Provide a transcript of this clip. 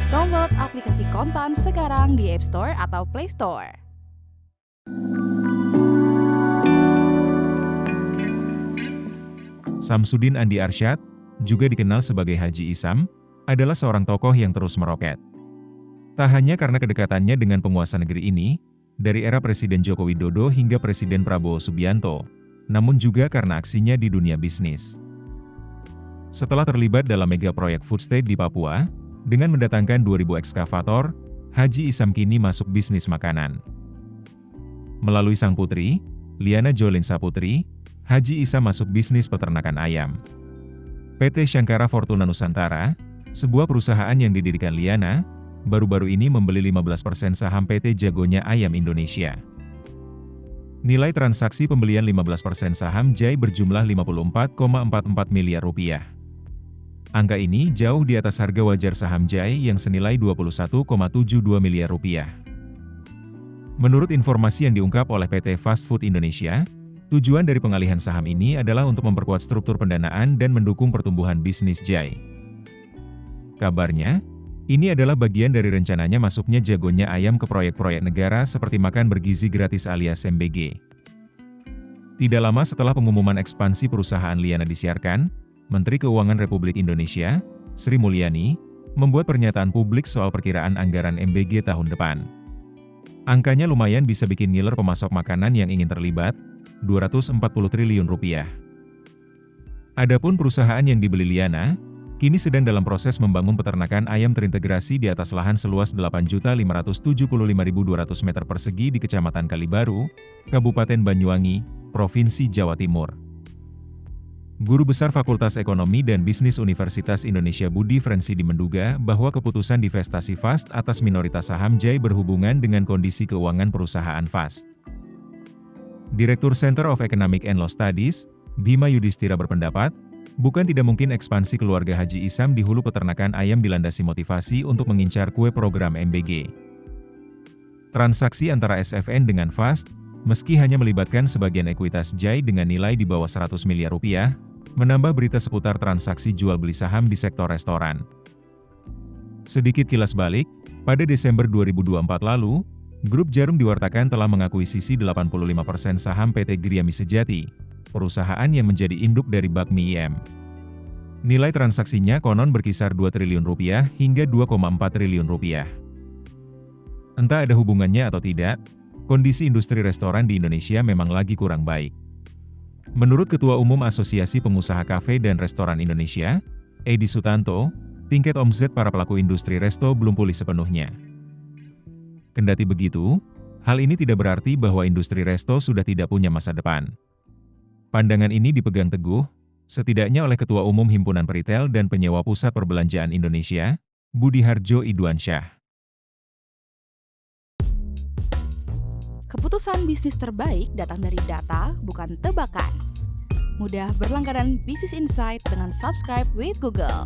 Download aplikasi Kontan sekarang di App Store atau Play Store. Samsudin Andi Arsyad, juga dikenal sebagai Haji Isam, adalah seorang tokoh yang terus meroket. Tak hanya karena kedekatannya dengan penguasa negeri ini, dari era Presiden Joko Widodo hingga Presiden Prabowo Subianto, namun juga karena aksinya di dunia bisnis. Setelah terlibat dalam mega proyek food estate di Papua, dengan mendatangkan 2.000 ekskavator, Haji Isam kini masuk bisnis makanan. Melalui sang putri, Liana Jolin Saputri, Haji Isam masuk bisnis peternakan ayam. PT Shankara Fortuna Nusantara, sebuah perusahaan yang didirikan Liana, baru-baru ini membeli 15% saham PT Jagonya Ayam Indonesia. Nilai transaksi pembelian 15% saham JAI berjumlah 54,44 miliar rupiah. Angka ini jauh di atas harga wajar saham JAI yang senilai 21,72 miliar rupiah. Menurut informasi yang diungkap oleh PT Fast Food Indonesia, tujuan dari pengalihan saham ini adalah untuk memperkuat struktur pendanaan dan mendukung pertumbuhan bisnis JAI. Kabarnya, ini adalah bagian dari rencananya masuknya Jagonya Ayam ke proyek-proyek negara seperti makan bergizi gratis alias MBG. Tidak lama setelah pengumuman ekspansi perusahaan Liana disiarkan, Menteri Keuangan Republik Indonesia, Sri Mulyani, membuat pernyataan publik soal perkiraan anggaran MBG tahun depan. Angkanya lumayan bisa bikin ngiler pemasok makanan yang ingin terlibat, 240 triliun rupiah. Adapun perusahaan yang dibeli Liana, kini sedang dalam proses membangun peternakan ayam terintegrasi di atas lahan seluas 8.575.200 meter persegi di Kecamatan Kalibaru, Kabupaten Banyuwangi, Provinsi Jawa Timur. Guru Besar Fakultas Ekonomi dan Bisnis Universitas Indonesia Budi Frensidi menduga bahwa keputusan divestasi Fast atas minoritas saham JAI berhubungan dengan kondisi keuangan perusahaan Fast. Direktur Center of Economic and Law Studies, Bima Yudhistira berpendapat, bukan tidak mungkin ekspansi keluarga Haji Isam di hulu peternakan ayam dilandasi motivasi untuk mengincar kue program MBG. Transaksi antara SFN dengan Fast, meski hanya melibatkan sebagian ekuitas JAI dengan nilai di bawah 100 miliar rupiah, menambah berita seputar transaksi jual beli saham di sektor restoran. Sedikit kilas balik, pada Desember 2024 lalu, Grup Jarum diwartakan telah mengakuisisi 85% saham PT Griami Sejati, perusahaan yang menjadi induk dari Bakmi IM. Nilai transaksinya konon berkisar 2 triliun rupiah hingga 2,4 triliun rupiah. Entah ada hubungannya atau tidak, kondisi industri restoran di Indonesia memang lagi kurang baik. Menurut Ketua Umum Asosiasi Pengusaha Kafe dan Restoran Indonesia, Edi Sutanto, tingkat omset para pelaku industri resto belum pulih sepenuhnya. Kendati begitu, hal ini tidak berarti bahwa industri resto sudah tidak punya masa depan. Pandangan ini dipegang teguh, setidaknya oleh Ketua Umum Himpunan Peritel dan Penyewa Pusat Perbelanjaan Indonesia, Budi Harjo Idwansyah. Keputusan bisnis terbaik datang dari data, bukan tebakan. Mudah berlangganan Business Insight dengan subscribe with Google.